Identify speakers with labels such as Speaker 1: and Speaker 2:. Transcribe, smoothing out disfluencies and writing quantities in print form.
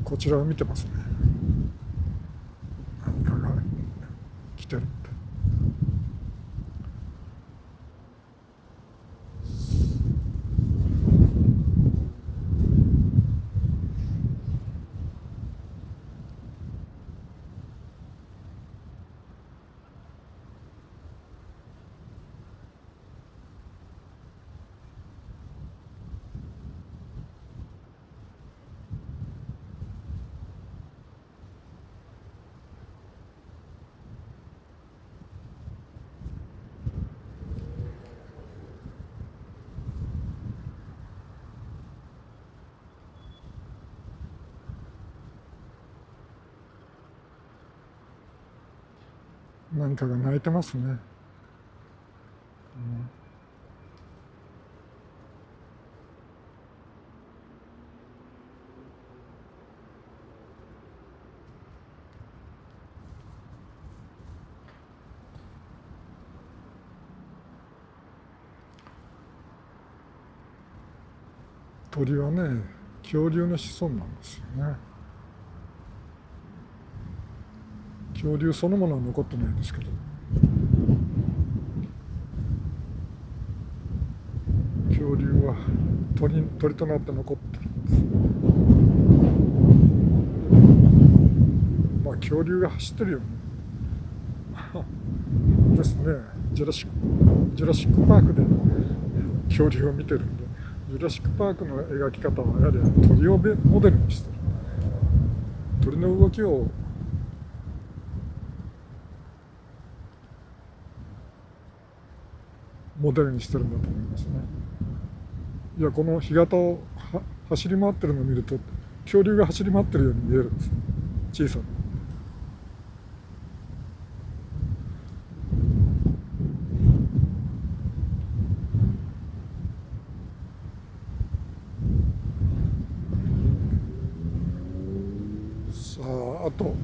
Speaker 1: こちらを見てますね。何かが来てるって。何かが鳴いてますね。鳥はね、恐竜の子孫なんですよね。恐竜そのものは残ってないですけど、恐竜は鳥となって残ってるんです。まあ恐竜が走ってるよね。ですね。ジュラシック・パークで恐竜を見てるんで、ジュラシック・パークの描き方はやはり鳥をモデルにしてる。鳥の動きをモデルにしてるんだと思いますね。いや、この干潟を走り回ってるのを見ると、恐竜が走り回ってるように見えるんです。小さな。さあ、あと